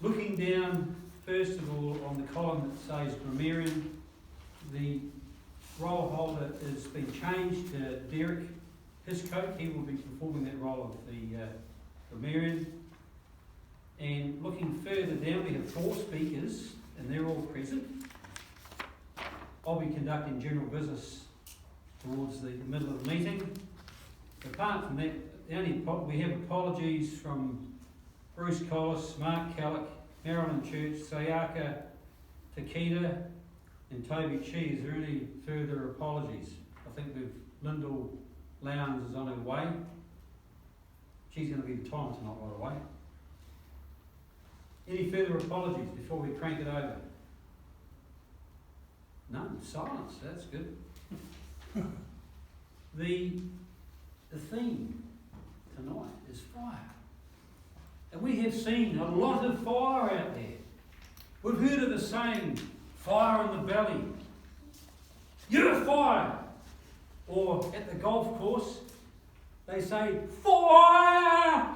Looking down, first of all, on the column that says grammarian, the role holder has been changed to Derek Hiscote. He will be performing that role of the grammarian. And looking further down, we have 4 speakers, and they're all present. I'll be conducting general business towards the middle of the meeting. Apart from that, we have apologies from Bruce Collis, Mark Kellick, Marilyn Church, Sayaka Takeda, and Toby Chi. Is there any further apologies? I think Lyndall Lowndes is on her way. She's going to be the time tonight, by the way. Any further apologies before we crank it over? None. Silence. That's good. The theme tonight is fire. And we have seen a lot of fire out there. We've heard of the saying, fire in the belly. You're fire. Or at the golf course, they say, fire!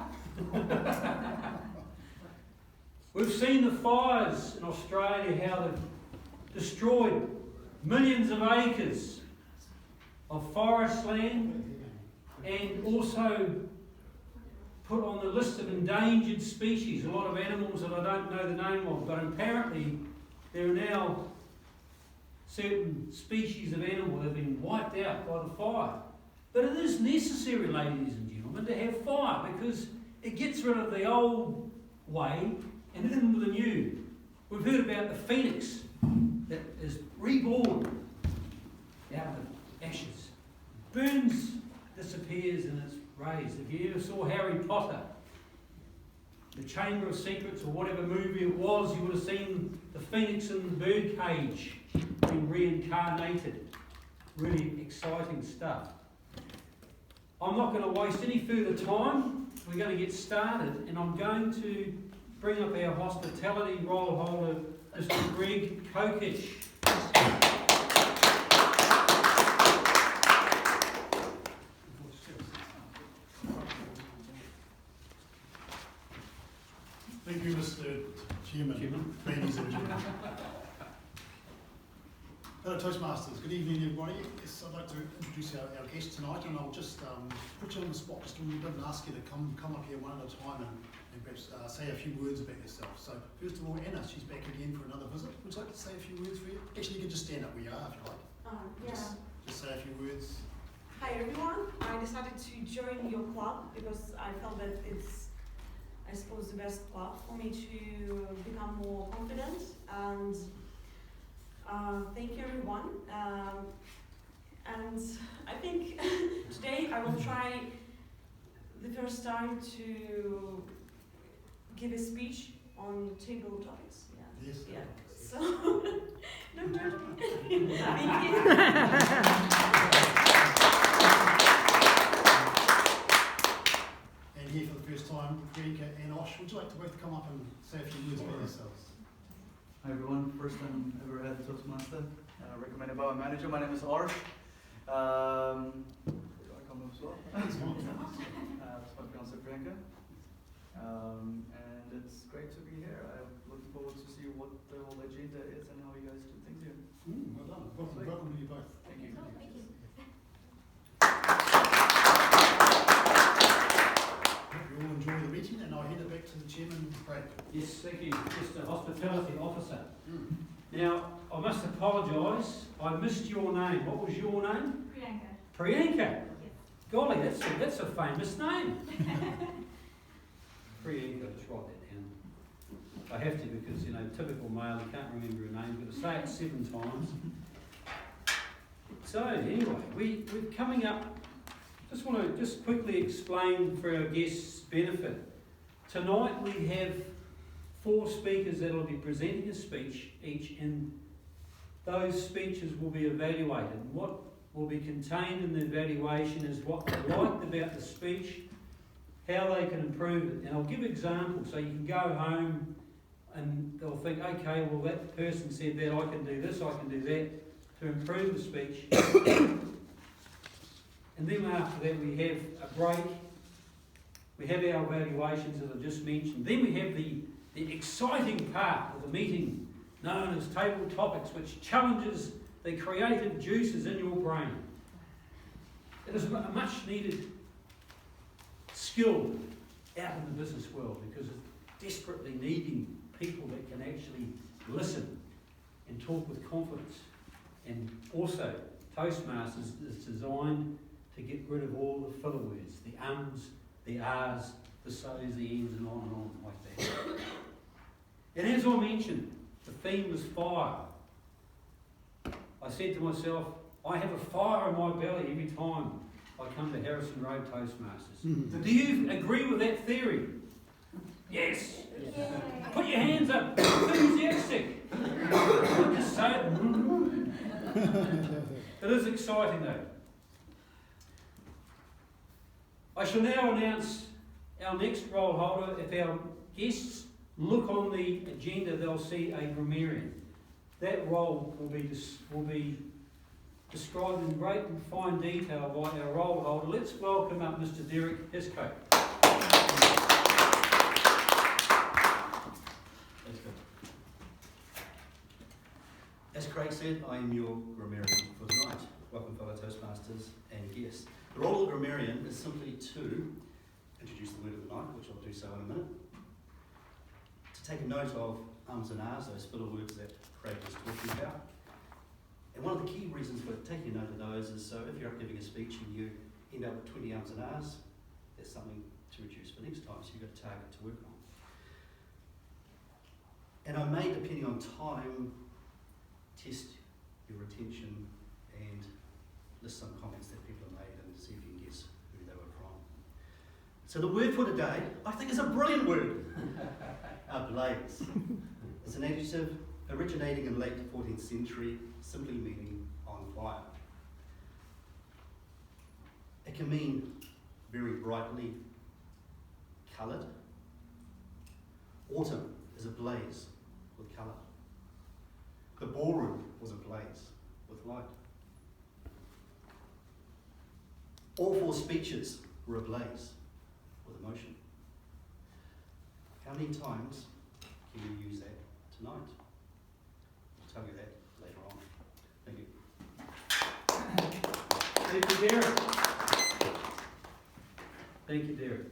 We've seen the fires in Australia, how they've destroyed millions of acres of forest land, and also put on the list of endangered species a lot of animals that I don't know the name of, but apparently there are now certain species of animal that have been wiped out by the fire. But it is necessary, ladies and gentlemen, to have fire, because it gets rid of the old way and in with the new. We've heard about the phoenix that is reborn out of the ashes. Burns, disappears, and it's raised. If you ever saw Harry Potter, the Chamber of Secrets, or whatever movie it was, you would have seen the phoenix in the bird cage being reincarnated. Really exciting stuff. I'm not going to waste any further time. We're going to get started, and I'm going to bring up our hospitality role holder, Mr. Greg Kokich. Thank you, Mr. Chairman. Ladies and gentlemen. Hello, Toastmasters. Good evening, everybody. Yes, I'd like to introduce our guest tonight, and I'll just put you on the spot just a little bit and ask you to come up here one at a time and perhaps say a few words about yourself. So, first of all, Anna, she's back again for another visit. Would you like to say a few words for you? Actually, you can just stand up where you are if you like. Yeah. Just say a few words. Hi, everyone. I decided to join your club because I felt that it's, I suppose, the best club for me to become more confident. And thank you, everyone. And I think today I will try the first time to give a speech on table topics. Yeah. Yes. Yeah. So, don't judge me. Thank you. And here for the first time, Priyanka and Osh, would you like to both come up and say a few words about yourselves? Hi everyone, first time ever at Toastmaster. Recommended by my manager. My name is Arsh. Do I come up as well? It's my fiancée Priyanka. And it's great to be here. I'm looking forward to see what the whole agenda is and how you guys do things here. Well done. Welcome to you both. Thank you. Hope you all enjoy the meeting, and I'll hand it back to the chairman, Craig. Yes, thank you, Mr. Hospitality Officer. Now, I must apologise. I missed your name. What was your name? Priyanka. Priyanka. Yes. Golly, that's a famous name. Priyanka, just write that down. I have to because, typical male, you can't remember a name, but I say it 7 times. So, anyway, we're coming up. Just want to quickly explain for our guests' benefit. Tonight we have 4 speakers that will be presenting a speech each, and those speeches will be evaluated. What will be contained in the evaluation is what they liked about the speech, how they can improve it. And I'll give examples so you can go home and they'll think, okay, well that person said that, I can do this, I can do that to improve the speech. And then after that we have a break. We have our evaluations, as I just mentioned. Then we have the the exciting part of the meeting known as Table Topics, which challenges the creative juices in your brain. It is a much needed skill out in the business world because it's desperately needing people that can actually listen and talk with confidence. And also, Toastmasters is designed to get rid of all the filler words, the ums, the ahs, the so's, the ends, and on like that. And as I mentioned, the theme was fire. I said to myself, I have a fire in my belly every time I come to Harrison Road Toastmasters. Do you agree with that theory? Yes. Yeah. Put your hands up. Enthusiastic. Don't just say it. It is exciting though. I shall now announce our next roll holder. If our guests look on the agenda, they'll see a grammarian. That role will be described in great and fine detail by our roll holder. Let's welcome up Mr. Derek Hiscoe. As Craig said, I am your grammarian for tonight. Welcome, fellow Toastmasters and guests. The role of the grammarian is simply to introduce the word of the night, which I'll do so in a minute, to take a note of ums and ahs, those filler words that Craig was talking about. And one of the key reasons for taking a note of those is so if you're up giving a speech and you end up with 20 ums and ahs, there's something to reduce for next time, so you've got a target to work on. And I may, depending on time, test your retention and list some comments that people have made and see if you can guess who they were from. So the word for today, I think, is a brilliant word. Ablaze. It's an adjective originating in late 14th century, simply meaning on fire. It can mean very brightly coloured. Autumn is ablaze with colour. The ballroom was ablaze with light. All 4 speeches were ablaze with emotion. How many times can you use that tonight? I'll tell you that later on. Thank you. Thank you, Derek. Thank you, Derek.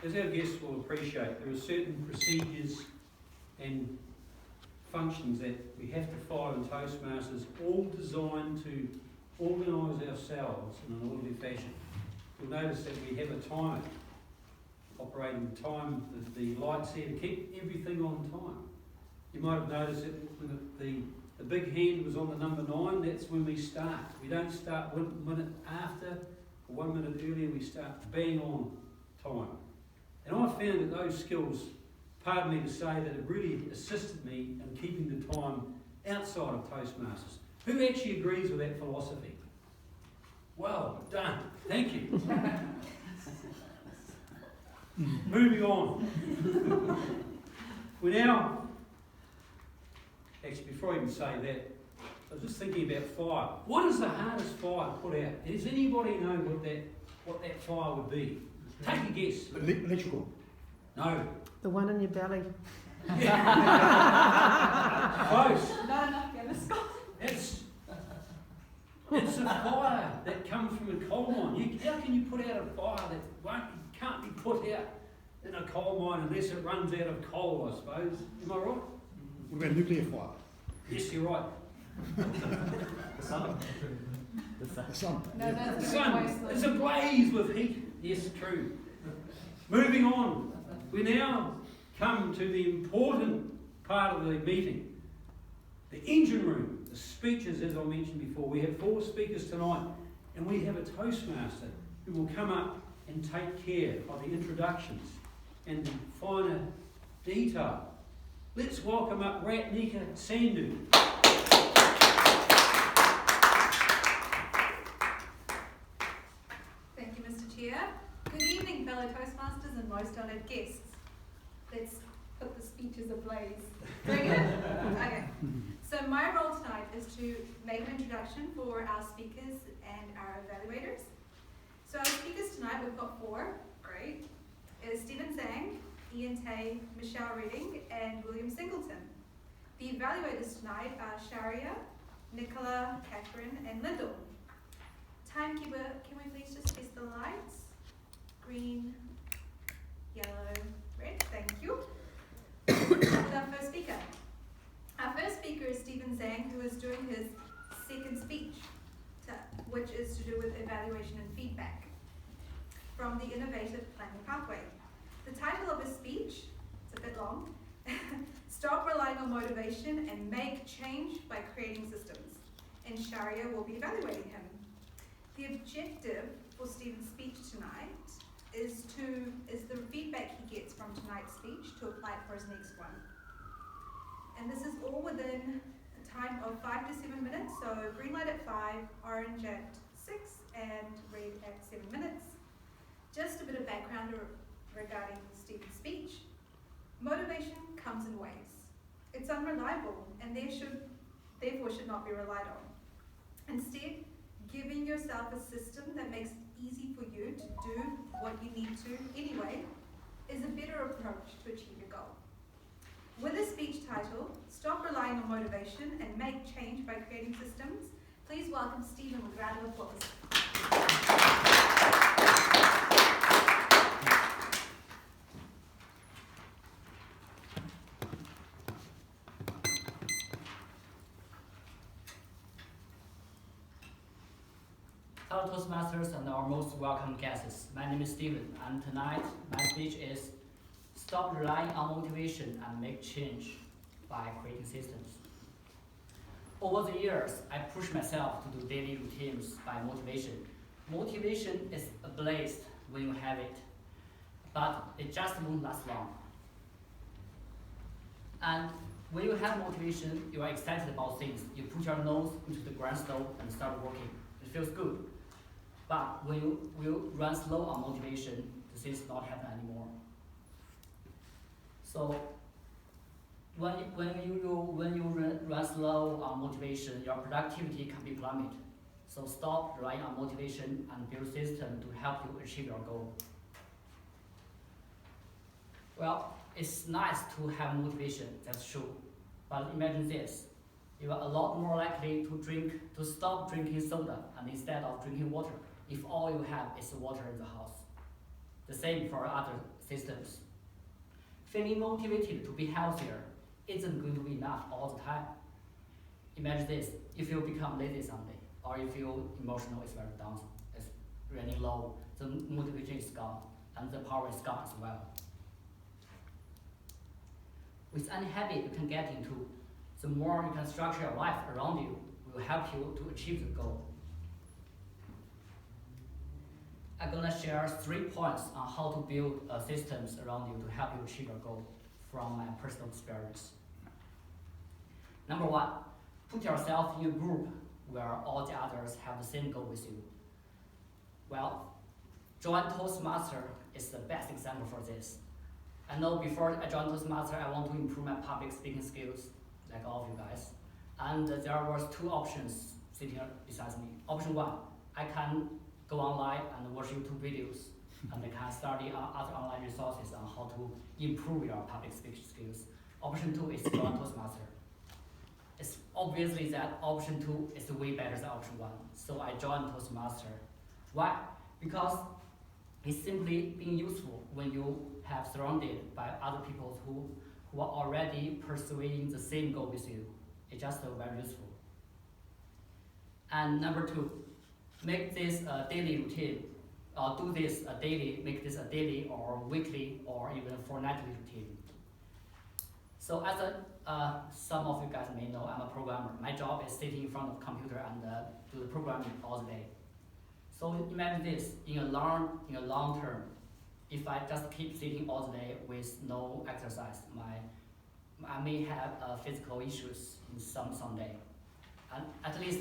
As our guests will appreciate, there are certain procedures and functions that we have to follow in Toastmasters, all designed to organise ourselves in an orderly fashion. You'll notice that we have a timer operating time, the lights here to keep everything on time. You might have noticed that when the big hand was on the number 9, that's when we start. We don't start 1 minute after or 1 minute earlier, we start bang on time. And I found that those skills, pardon me to say, that it really assisted me in keeping the time outside of Toastmasters. Who actually agrees with that philosophy? Well done. Thank you. Moving on. We now, actually before I even say that, I was just thinking about fire. What is the hardest fire to put out? Does anybody know what that fire would be? Take a guess. Electrical. No. The one in your belly. Close. Not enough, Dennis. It's a fire that comes from a coal mine. How can you put out a fire that can't be put out in a coal mine unless it runs out of coal, I suppose? Am I right? What about nuclear fire? Yes, you're right. The sun. The sun. No, that's The sun is ablaze with heat. Yes, true. Moving on. We now come to the important part of the meeting. The engine room. The speeches, as I mentioned before. We have 4 speakers tonight, and we have a Toastmaster who will come up and take care of the introductions and the finer detail. Let's welcome up Ratnika Sandhu. Thank you, Mr. Chair. Good evening, fellow Toastmasters and most honoured guests. Let's put the speeches ablaze. Do I get it? Okay. So my role tonight is to make an introduction for our speakers and our evaluators. So our speakers tonight, we've got 4. Great. Is Stephen Zhang, Ian Tay, Michelle Redding, and William Singleton. The evaluators tonight are Sharia, Nicola, Catherine, and Lyndall. Timekeeper, can we please just test the lights? Green, yellow, red, thank you. With our first speaker. Our first speaker is Stephen Zhang, who is doing his second speech, which is to do with evaluation and feedback from the Innovative Planning Pathway. The title of his speech, it's a bit long, Stop Relying on Motivation and Make Change by Creating Systems, and Sharia will be evaluating him. The objective for Stephen's speech tonight is the feedback he gets from tonight's speech to apply it for his next one. And this is all within a time of 5 to 7 minutes, so green light at 5, orange at 6, and red at 7 minutes. Just a bit of background regarding Stephen's speech. Motivation comes in waves. It's unreliable and therefore should not be relied on. Instead, giving yourself a system that makes it easy for you to do what you need to anyway is a better approach to achieve your goal. With a speech title, Stop Relying on Motivation and Make Change by Creating Systems, please welcome Stephen with a round of applause. Hello Toastmasters and our most welcome guests. My name is Steven, and tonight my speech is Stop Relying on Motivation and Make Change by Creating Systems. Over the years, I pushed myself to do daily routines by motivation. Motivation is a bliss when you have it, but it just won't last long. And when you have motivation, you are excited about things. You put your nose into the grindstone and start working. It feels good. But when you will run slow on motivation, the things not happen anymore. So when you run slow on motivation, your productivity can be plummeted. So stop relying on motivation and build a system to help you achieve your goal. Well, it's nice to have motivation, that's true. But imagine this. You are a lot more likely to stop drinking soda and instead of drinking water if all you have is water in the house. The same for other systems. Feeling motivated to be healthier isn't going to be enough all the time. Imagine this, if you become lazy someday, or if your emotional is very down, it's running low, the motivation is gone, and the power is gone as well. With any habit you can get into, the more you can structure your life around you will help you to achieve the goal. I'm gonna share 3 points on how to build systems around you to help you achieve your goal from my personal experience. Number 1, put yourself in a group where all the others have the same goal with you. Well, join Toastmaster is the best example for this. I know before I joined Toastmaster, I want to improve my public speaking skills, like all of you guys. And there was 2 options sitting beside me. Option 1, I can go online and watch YouTube videos, and I can study other online resources on how to improve your public speaking skills. Option 2 is join Toastmaster. It's obviously that option 2 is way better than option 1, so I joined Toastmaster. Why? Because it's simply being useful when you have surrounded by other people who are already pursuing the same goal with you. It's just very useful. And number 2, make this a daily routine. Do this daily, make this a daily or weekly or even fortnightly routine. So as some of you guys may know, I'm a programmer. My job is sitting in front of the computer and do the programming all the day. So imagine this, in a long term, if I just keep sitting all the day with no exercise, I may have physical issues in some day. And at least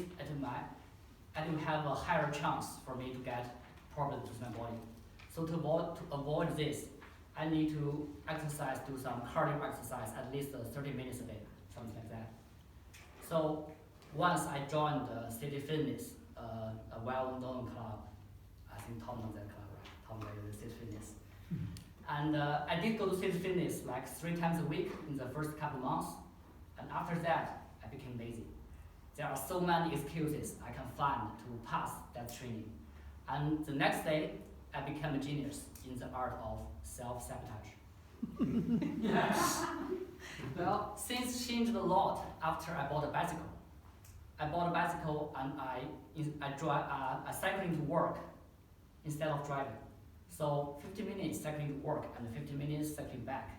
I will have a higher chance for me to get problems with my body. So to avoid this, I need to exercise, do some cardio exercise, at least 30 minutes a day, something like that. So once I joined City Fitness, a well-known club, I think Tom knows that club, right? Tom knows City Fitness. And I did go to City Fitness like 3 times a week in the first couple months. And after that, I became lazy. There are so many excuses I can find to pass that training. And the next day, I became a genius in the art of self-sabotage. Well, things changed a lot after I bought a bicycle. I bought a bicycle and I cycling to work instead of driving. So 50 minutes cycling to work and 50 minutes cycling back.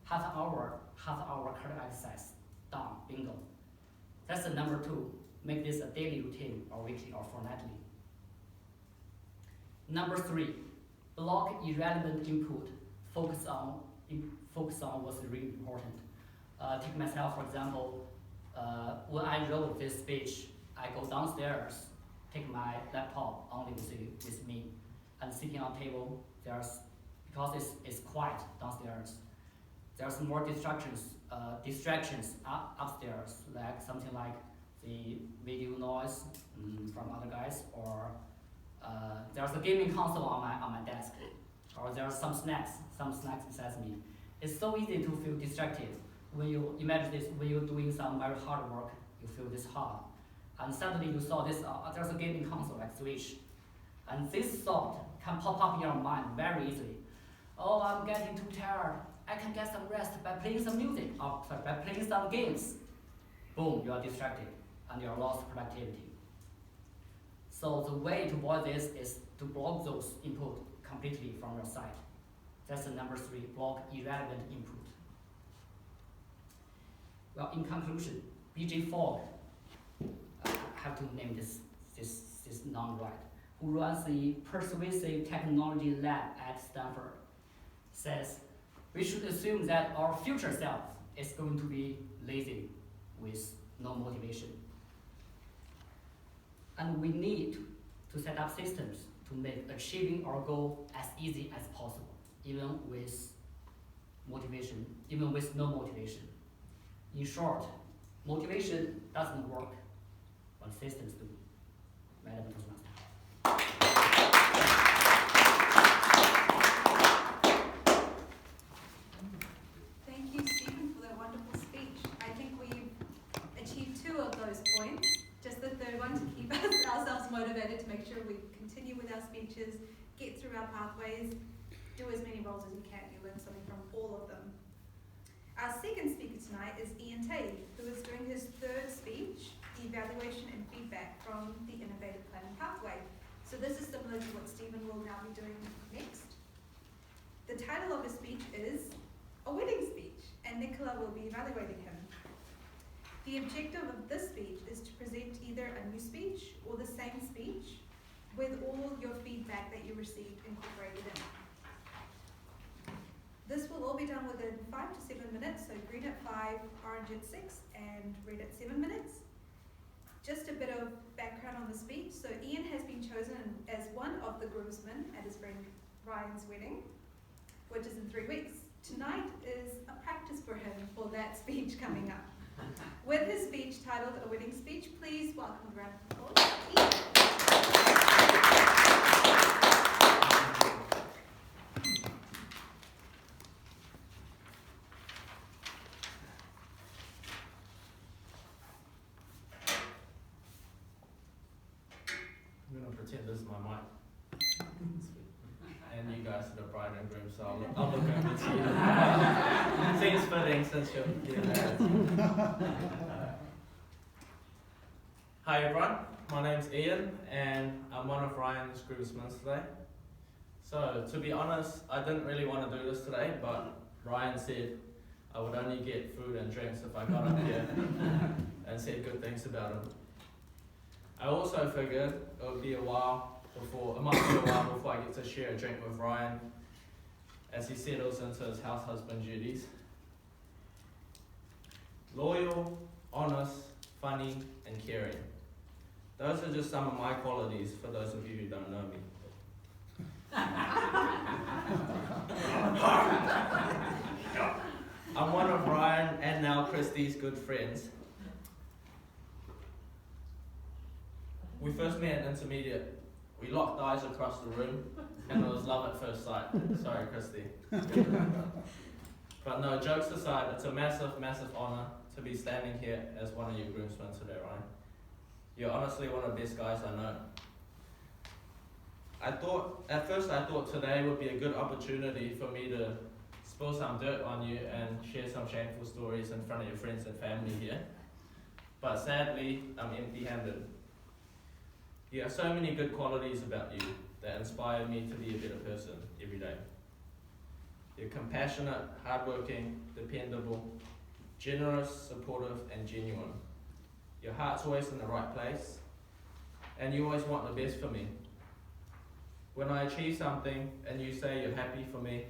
Half an hour cardio exercise, done, bingo. That's the number 2. Make this a daily routine or weekly or fortnightly. Number 3, block irrelevant input. Focus on what's really important. Take myself, for example, when I wrote this speech, I go downstairs, take my laptop only with me, and sitting on table, because it's quiet downstairs, there's more distractions upstairs, like something like the video noise from other guys, or there's a gaming console on my desk, or there's some snacks besides me. It's so easy to feel distracted. When you imagine this, when you're doing some very hard work, you feel this hard. And suddenly you saw this, there's a gaming console like Switch. And this thought can pop up in your mind very easily. Oh, I'm getting too tired. I can get some rest by playing some music, or by playing some games. Boom, you are distracted and you are lost productivity. So the way to avoid this is to block those input completely from your side. That's the number 3, block irrelevant input. Well, in conclusion, BJ Fogg, I have to name this non-right, who runs the Persuasive Technology Lab at Stanford, says we should assume that our future self is going to be lazy with no motivation. And we need to set up systems to make achieving our goal as easy as possible, even with no motivation. In short, motivation doesn't work, but systems do. Madam Toastmaster. Thank you, Stephen, for that wonderful speech. I think we've achieved 2 of those points. Just the third one, to keep ourselves motivated to make sure we continue with our speeches, get through our pathways, do as many roles as you can. You learn something from all of them. Our second speaker tonight is Ian Tate, who is doing his 3rd speech, Evaluation and Feedback from the Innovative Planning Pathway. So this is similar to what Stephen will now be doing next. The title of his speech is A Wedding Speech, and Nicola will be evaluating him. The objective of this speech is to present either a new speech or the same speech with all your feedback that you received incorporated in. This will all be done within 5 to 7 minutes, so green at 5, orange at 6, and red at 7 minutes. Just a bit of background on the speech. So Ian has been chosen as one of the groomsmen at his friend Ryan's wedding, which is in 3 weeks. Tonight is a practice for him for that speech coming up. With his speech titled A Wedding Speech, please welcome a round of applause, Ian. I'm going to pretend this is my mic. And you guys are the bride and groom, so I'll look over to you. Seems fitting since you're getting married. Hi everyone, my name's Ian and I'm one of Ryan's groomsmen today. So to be honest, I didn't really want to do this today, but Ryan said I would only get food and drinks if I got up here and said good things about him. I also figured it might be a while before I get to share a drink with Ryan as he settles into his house husband duties. Loyal, honest, funny, and caring. Those are just some of my qualities for those of you who don't know me. I'm one of Ryan and now Christy's good friends. We first met at intermediate We locked eyes across the room, and it was love at first sight. Sorry, Christy. But no, jokes aside, it's a massive, massive honour to be standing here as one of your groomsmen today, Ryan. You're honestly one of the best guys I know. At first I thought today would be a good opportunity for me to spill some dirt on you and share some shameful stories in front of your friends and family here. But sadly, I'm empty-handed. You have so many good qualities about you that inspire me to be a better person every day. You're compassionate, hardworking, dependable, generous, supportive, and genuine. Your heart's always in the right place, and you always want the best for me. When I achieve something and you say you're happy for me,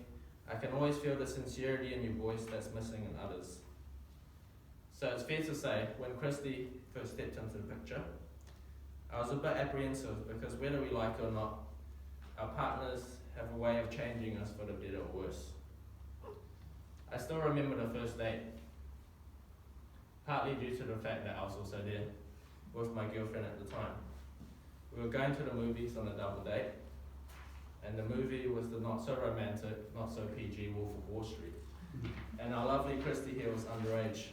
I can always feel the sincerity in your voice that's missing in others. So it's fair to say, when Christy first stepped into the picture, I was a bit apprehensive because whether we like it or not, our partners have a way of changing us for the better or worse. I still remember the first date, partly due to the fact that I was also there with my girlfriend at the time. We were going to the movies on a double date, and the movie was the not so romantic, not so PG Wolf of Wall Street. And our lovely Christy here was underage.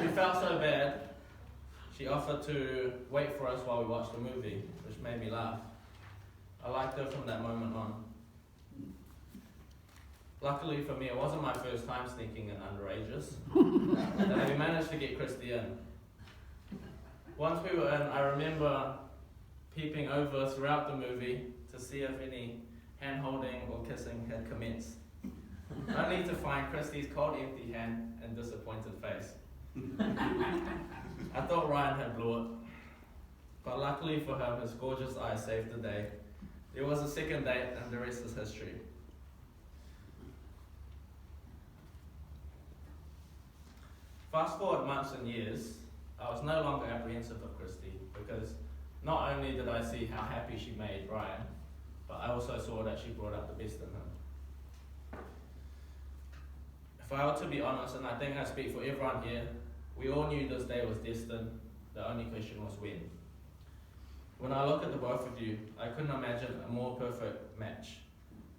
She felt so bad, she offered to wait for us while we watched the movie, which made me laugh. I liked her from that moment on. Luckily for me, it wasn't my first time sneaking in underages, and we managed to get Christy in. Once we were in, I remember peeping over throughout the movie to see if any hand-holding or kissing had commenced, only to find Christy's cold, empty hand and disappointed face. I thought Ryan had blew it, but luckily for him, his gorgeous eyes saved the day. There was a second date, and the rest is history. Fast forward months and years, I was no longer apprehensive of Christy because not only did I see how happy she made Ryan, but I also saw that she brought out the best in him. If I were to be honest, and I think I speak for everyone here, we all knew this day was destined. The only question was when. When I look at the both of you, I couldn't imagine a more perfect match.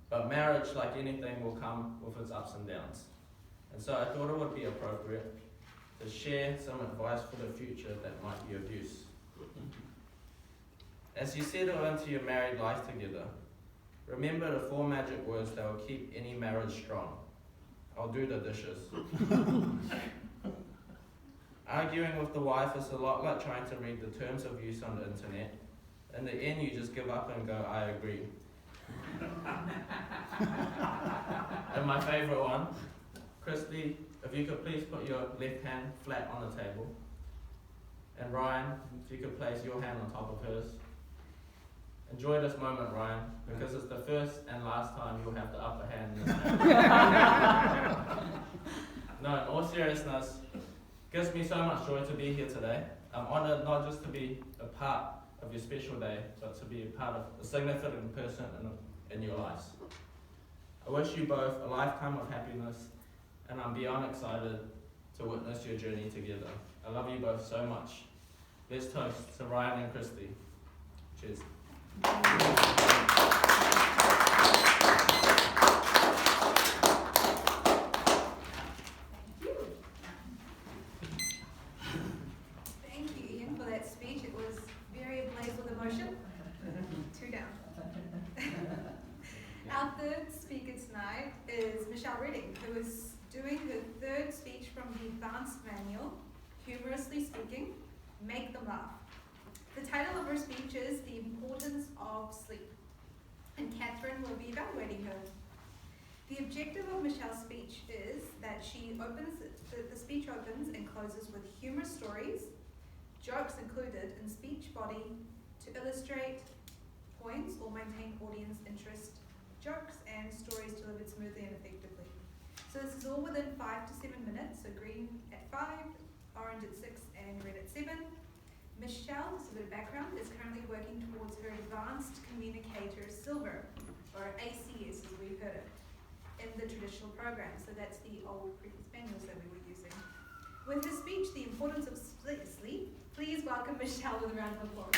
But marriage, like anything, will come with its ups and downs. And so I thought it would be appropriate to share some advice for the future that might be of use. As you settle into your married life together, remember the 4 magic words that will keep any marriage strong. I'll do the dishes. Arguing with the wife is a lot like trying to read the terms of use on the internet. In the end, you just give up and go, I agree. And my favourite one, Christy, if you could please put your left hand flat on the table. And Ryan, if you could place your hand on top of hers. Enjoy this moment, Ryan, because it's the first and last time you'll have the upper hand in this matter. No, in all seriousness, it gives me so much joy to be here today. I'm honoured not just to be a part of your special day, but to be a part of a significant person in your lives. I wish you both a lifetime of happiness, and I'm beyond excited to witness your journey together. I love you both so much. Let's toast to Ryan and Christy. Cheers. Thank you, Ian, for that speech. It was very ablaze with emotion. 2 down. Our third speaker tonight is Michelle Redding, who is doing her third speech from the advanced manual, Humorously Speaking, Make Them Laugh. The title of her speech is The Importance of Sleep, and Catherine will be evaluating her. The objective of Michelle's speech is that the speech opens and closes with humorous stories, jokes included in speech body to illustrate points or maintain audience interest, jokes and stories delivered smoothly and effectively. So this is all within 5 to 7 minutes, so green at 5, orange at 6 and red at 7. Michelle, just a bit of background, is currently working towards her Advanced Communicator Silver, or ACS as we've heard it, in the traditional program. So that's the old previous manuals that we were using. With her speech, The Importance of Sleep, Please welcome Michelle with a round of applause.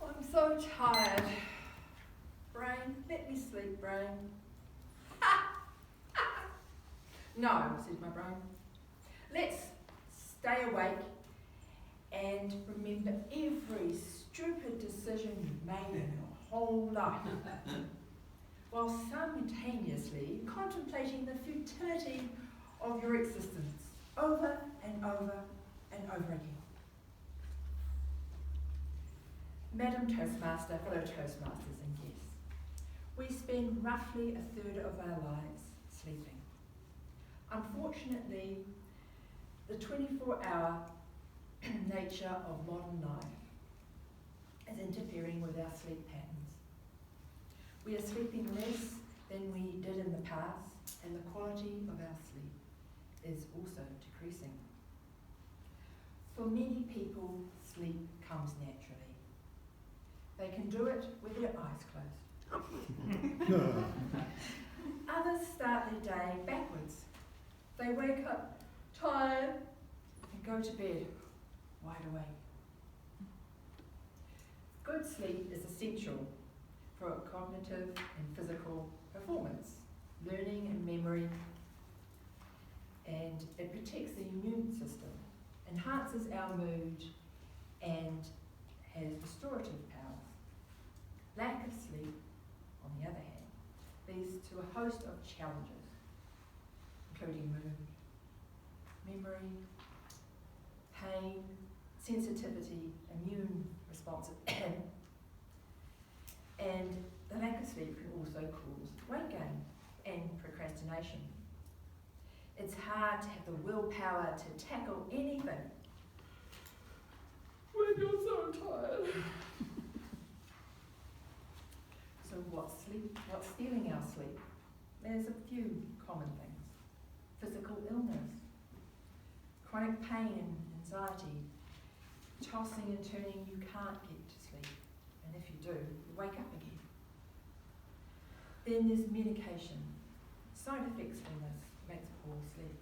I'm so tired. Brain, let me sleep, brain. No, said my brain. Let's stay awake and remember every stupid decision you've made in your whole life, while simultaneously contemplating the futility of your existence over and over and over again. Madam Toastmaster, fellow Toastmasters and guests, we spend roughly a third of our lives sleeping. Unfortunately, the 24-hour nature of modern life is interfering with our sleep patterns. We are sleeping less than we did in the past, and the quality of our sleep is also decreasing. For many people, sleep comes naturally. They can do it with their eyes closed. Others start their day backwards. They wake up tired and go to bed wide awake. Good sleep is essential for cognitive and physical performance, learning and memory, and it protects the immune system, enhances our mood, and has restorative powers. Lack of sleep, on the other hand, leads to a host of challenges, including mood, memory, pain, sensitivity, immune responses, and the lack of sleep can also cause weight gain and procrastination. It's hard to have the willpower to tackle anything when you're so tired. So what's stealing our sleep? There's a few common things. Physical illness, chronic pain and anxiety, tossing and turning, you can't get to sleep. And if you do, you wake up again. Then there's medication, side effects from this makes poor sleep.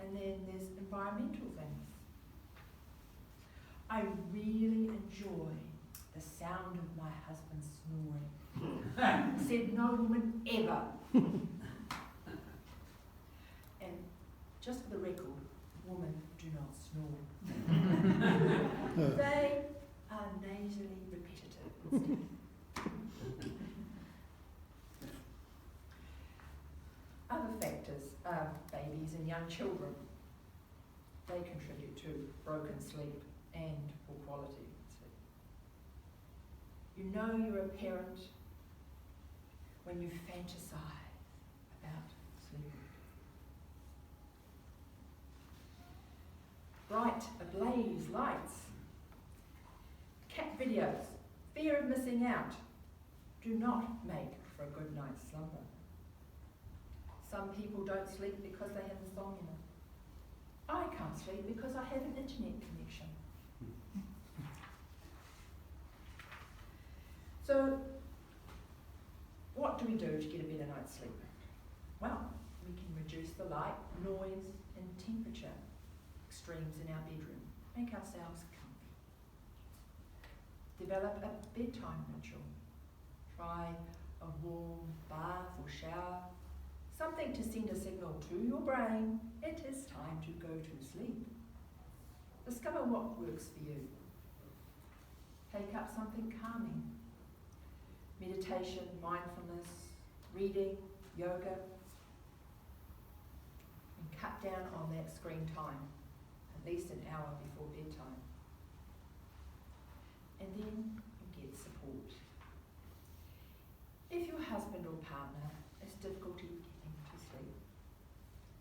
And then there's environmental things. I really enjoy the sound of my husband snoring. Said no woman ever. And just for the record, women do not snore. They are nasally repetitive. Other factors are babies and young children. They contribute to broken sleep and poor quality sleep. You know you're a parent when you fantasize about sleep. Bright, ablaze lights, cat videos, fear of missing out do not make for a good night's slumber. Some people don't sleep because they have insomnia. I can't sleep because I have an internet connection. So, what do we do to get a better night's sleep? Well, we can reduce the light, noise, and temperature extremes in our bedroom. Make ourselves comfy. Develop a bedtime ritual. Try a warm bath or shower. Something to send a signal to your brain, it is time to go to sleep. Discover what works for you. Take up something calming. Meditation, mindfulness, reading, yoga. And cut down on that screen time, at least an hour before bedtime. And then you get support. If your husband or partner has difficulty getting to sleep,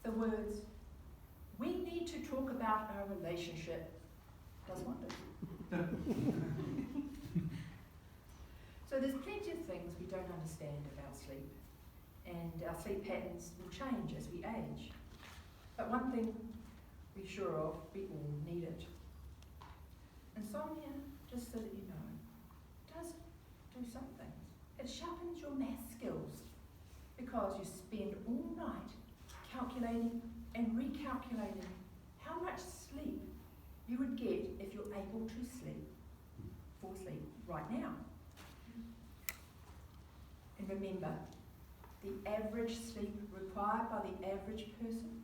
the words, "We need to talk about our relationship," does wonders. So there's plenty of things we don't understand about sleep, and our sleep patterns will change as we age. But one thing we're sure of, we all need it. Insomnia, just so that you know, does do some things. It sharpens your math skills. skills because you spend all night calculating and recalculating how much sleep you would get if you're able to fall asleep right now. And remember, the average sleep required by the average person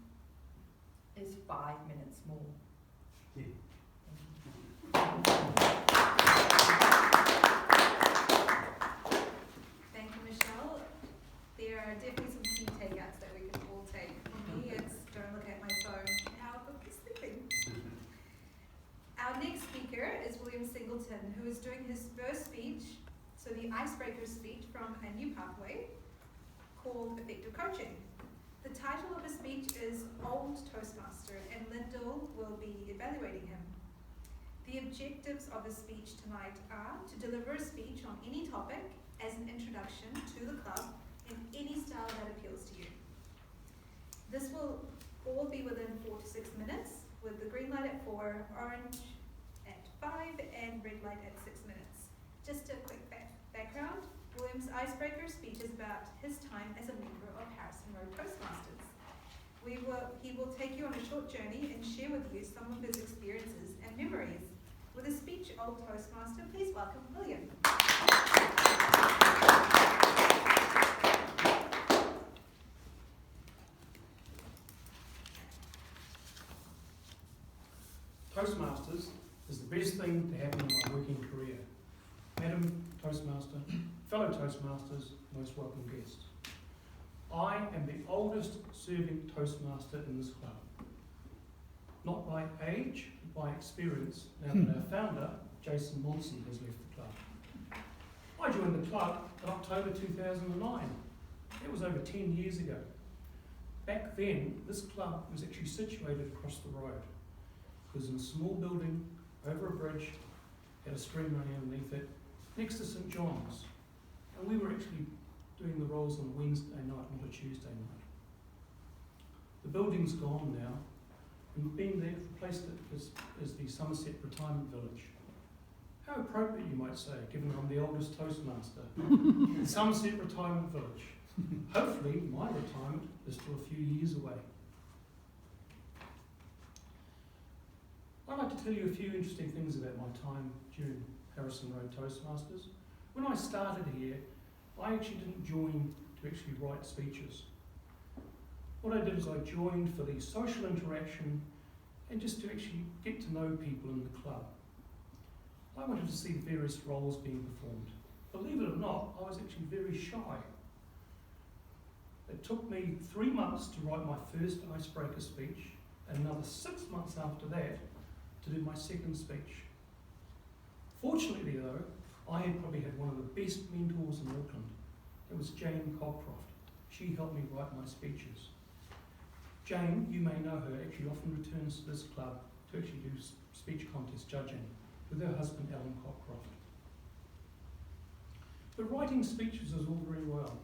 is 5 minutes more. Yeah. Thank you, Michelle. There are definitely some key takeouts that we can all take. For me, it's don't look at my phone and how I'll be sleeping. Our next speaker is William Singleton, who is doing his first speech, so the icebreaker speech from A New Pathway, called Effective Coaching. The title of his speech is Old Toastmaster, and Lyndall will be evaluating him. The objectives of his speech tonight are to deliver a speech on any topic as an introduction to the club in any style that appeals to you. This will all be within 4 to 6 minutes, with the green light at 4, orange at 5, and red light at 6 minutes. Just a quick background. William's icebreaker speech is about his time as a member of Harrison Road Toastmasters. He will take you on a short journey and share with you some of his experiences and memories. With his speech, Old Toastmaster, please welcome William. Toastmasters is the best thing to happen in my working career. Madam Toastmaster, fellow Toastmasters, most welcome guests. I am the oldest serving Toastmaster in this club. Not by age, but by experience, now that our founder, Jason Monson, has left the club. I joined the club in October 2009. It was over 10 years ago. Back then, this club was actually situated across the road. It was in a small building, over a bridge, had a stream running underneath it, next to St John's. And we were actually doing the rolls on a Wednesday night, not a Tuesday night. The building's gone now, and we've been there, replaced it as the Somerset Retirement Village. How appropriate, you might say, given I'm the oldest Toastmaster. The Somerset Retirement Village. Hopefully, my retirement is still a few years away. I'd like to tell you a few interesting things about my time during Harrison Road Toastmasters. When I started here, I actually didn't join to actually write speeches. What I did is I joined for the social interaction and just to actually get to know people in the club. I wanted to see the various roles being performed. Believe it or not, I was actually very shy. It took me 3 months to write my first icebreaker speech, and another 6 months after that to do my second speech. Fortunately though, I had probably had one of the best mentors in Auckland. It was Jane Cockcroft. She helped me write my speeches. Jane, you may know her, actually often returns to this club to actually do speech contest judging with her husband Alan Cockcroft. But writing speeches is all very well,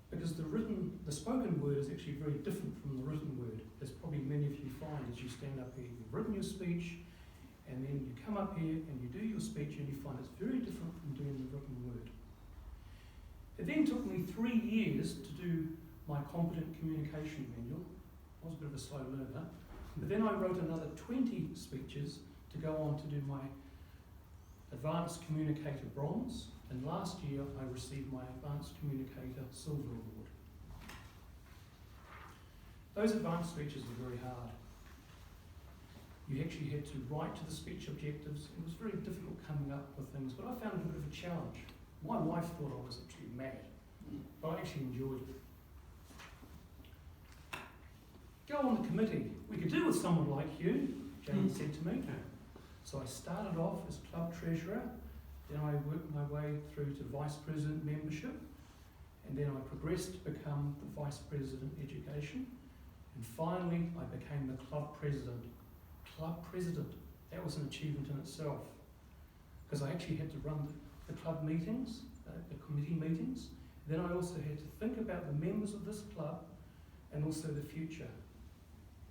because the spoken word is actually very different from the written word, as probably many of you find as you stand up here. You've written your speech, and then you come up here and you do your speech, and you find it's very different from doing the written word. It then took me 3 years to do my competent communication manual. I was a bit of a slow learner. But then I wrote another 20 speeches to go on to do my Advanced Communicator Bronze, and last year I received my Advanced Communicator Silver Award. Those advanced speeches were very hard. You actually had to write to the speech objectives. It was very difficult coming up with things, but I found it a bit of a challenge. My wife thought I was actually mad, but I actually enjoyed it. Go on the committee. We could do with someone like you, Jane said to me. So I started off as club treasurer, then I worked my way through to vice president membership, and then I progressed to become the vice president education, and finally I became the club president. Club president, that was an achievement in itself, because I actually had to run the club meetings, the committee meetings. Then I also had to think about the members of this club and also the future.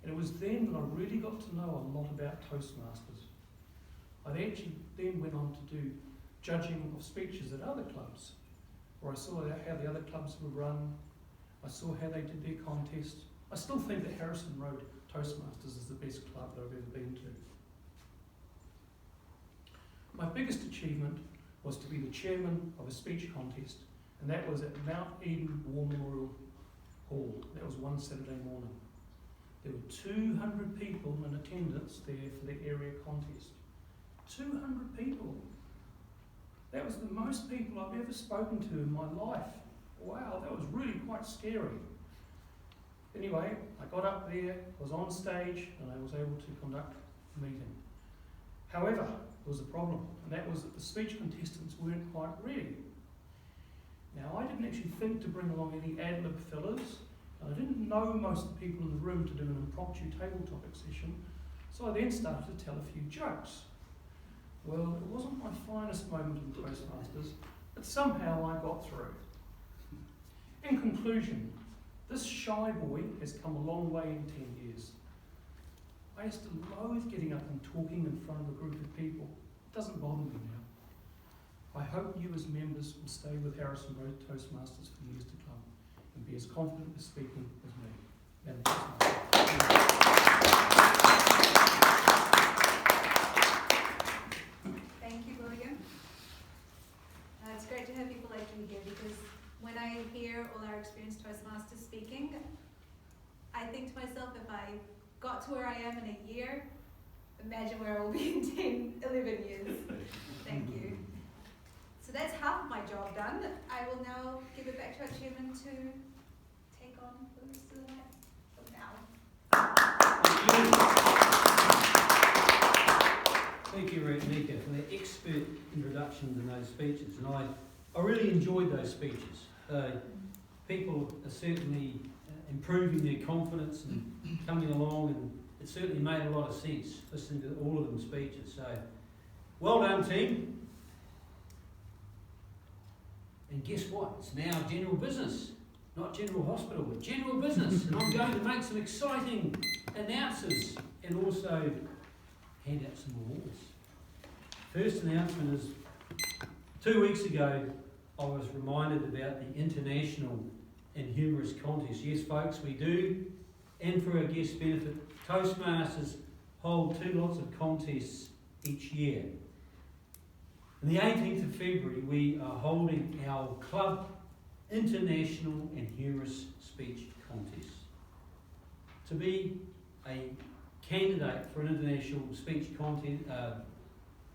And it was then that I really got to know a lot about Toastmasters. I actually then went on to do judging of speeches at other clubs. or I saw how the other clubs were run, I saw how they did their contest. I still think that Harrison Road Toastmasters is the best club that I've ever been to. My biggest achievement was to be the chairman of a speech contest, and that was at Mount Eden War Memorial Hall. That was one Saturday morning. There were 200 people in attendance there for the area contest. 200 people. That was the most people I've ever spoken to in my life. Wow, that was really quite scary. Anyway, I got up there, was on stage, and I was able to conduct the meeting. However, there was a problem, and that was that the speech contestants weren't quite ready. Now, I didn't actually think to bring along any ad-lib fillers, and I didn't know most of the people in the room to do an impromptu table topic session, so I then started to tell a few jokes. Well, it wasn't my finest moment in Toastmasters, but somehow I got through. In conclusion, this shy boy has come a long way in 10 years. I used to loathe getting up and talking in front of a group of people. It doesn't bother me now. I hope you as members will stay with Harrison Road Toastmasters for years to come and be as confident with speaking as me. Madam Toastmaster. Thank you, William. It's great to have people like you here, because when I hear all our experienced Toastmasters speaking, I think to myself, if I got to where I am in a year, imagine where I will be in 10, 11 years. Thank you. So that's half of my job done. I will now give it back to our chairman to take on the rest of the night from now. Thank you, Nika, for that expert introductions in those speeches. And I really enjoyed those speeches. People are certainly improving their confidence and coming along, and it certainly made a lot of sense listening to all of them speeches. So, well done, team. And guess what? It's now general business. Not general hospital, but general business. And I'm going to make some exciting announcements and also hand out some awards. First announcement is 2 weeks ago I was reminded about the International and Humorous Contest. Yes, folks, we do. And for our guest benefit, Toastmasters hold 2 lots of contests each year. On the 18th of February, we are holding our Club International and Humorous Speech Contest. To be a candidate for an international speech contest,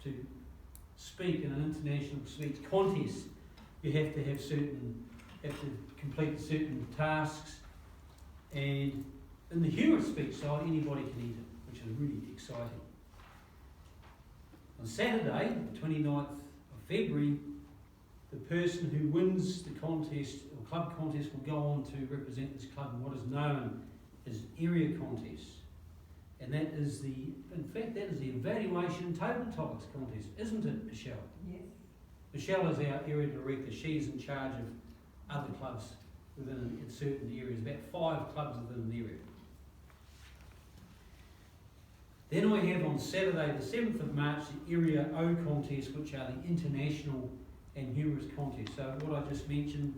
to speak in an international speech contest, you have to complete certain tasks, and in the humorous speech side, anybody can enter, which is really exciting. On Saturday, the 29th of February, the person who wins the contest, or club contest, will go on to represent this club in what is known as area contests. And that is the evaluation table topics contest, isn't it, Michelle? Yes. Michelle is our area director. She's in charge of other clubs within certain areas, about 5 clubs within an area. Then we have on Saturday, the 7th of March, the Area O contest, which are the international and humorous contests. So what I just mentioned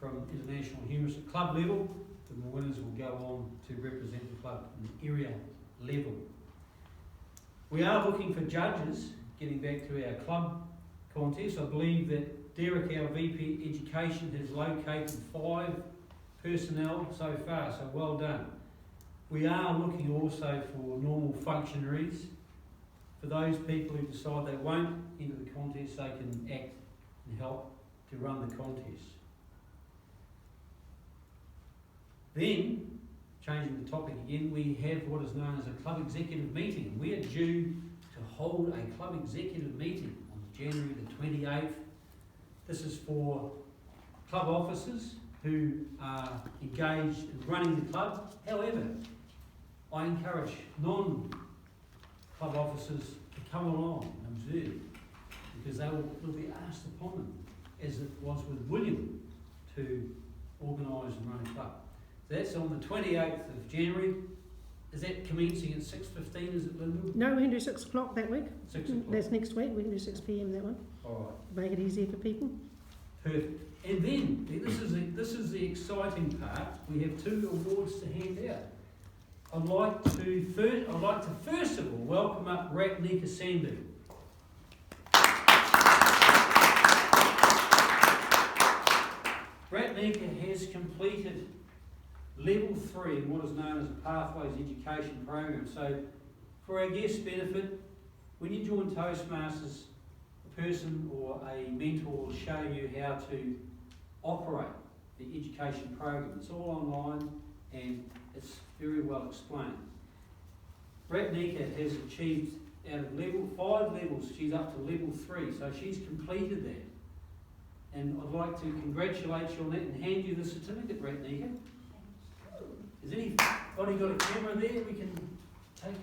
from international humorous at club level, then the winners will go on to represent the club in the area level. We are looking for judges, getting back to our club contest. I believe that Derek, our VP Education, has located 5 personnel so far, so well done. We are looking also for normal functionaries. For those people who decide they won't enter the contest, they can act and help to run the contest. Then, changing the topic again, we have what is known as a club executive meeting. We are due to hold a club executive meeting on January the 28th. This is for club officers who are engaged in running the club. However, I encourage non-club officers to come along and observe, because they will be asked upon them, as it was with William, to organise and run a club. So that's on the 28th of January. Is that commencing at 6:15, is it, Linda? No, we can do 6 o'clock that week. 6 o'clock. That's next week. We can do 6 p.m. that one. All right. Make it easier for people. Perfect. And then, this is the exciting part. We have 2 awards to hand out. I'd like to first of all welcome up Ratnika Sandhu. Ratnika has completed level 3 in what is known as a Pathways Education Program. So, for our guests' benefit, when you join Toastmasters, a person or a mentor will show you how to operate the education program. It's all online and it's very well explained. Ratnika has achieved, out of 5 levels, she's up to level 3, so she's completed that. And I'd like to congratulate you on that and hand you the certificate, Ratnika. Has anybody got a camera there we can take it?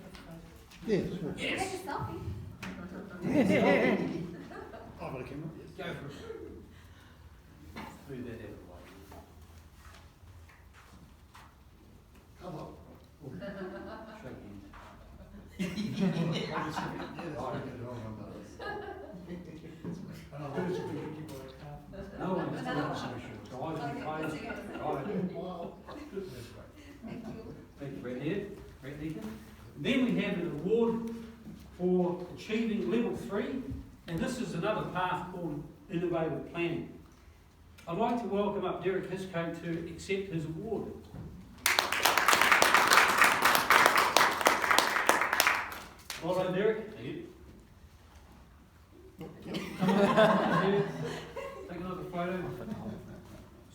Yes. Take a selfie. I've got a camera. Go for it. Move that out of the way. Come on. Shake hands. No one's driving close. Thank you, Ratnika. Then we have an award for achieving level 3, and this is another path called innovative planning. I'd like to welcome up Derek Hiscote to accept his award. Well done, Derek. Thank you. Come on, Derek. Take another photo.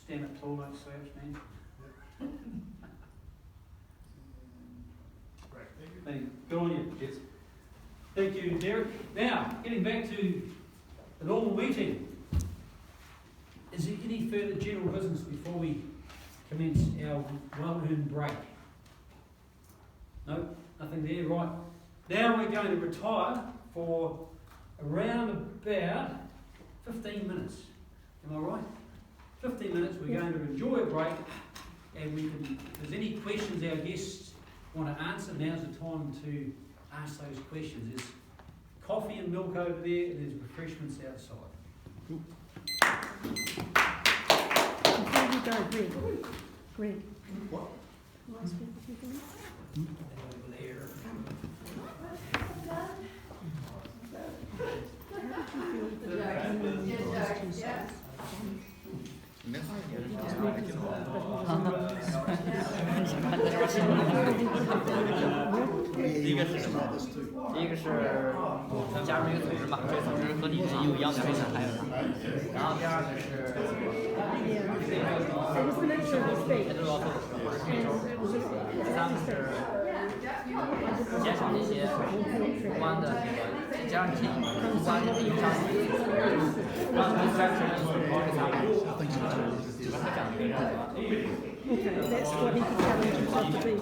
Stand up tall, don't slouch, man. Thank you. Good on you. Yes. Thank you, Derek. Now, getting back to the normal meeting. Is there any further general business before we commence our well-earned break? No, nothing there, right. Now we're going to retire for around about 15 minutes. Am I right? 15 minutes, we're going to enjoy a break, and we can, if there's any questions our guests want to answer, now's the time to ask those questions. There's coffee and milk over there, and there's refreshments outside. Before you go, Greg. What? Last week, if you can. Over there. How did you feel the last 2 sets? Okay, that's what he could challenge himself to be.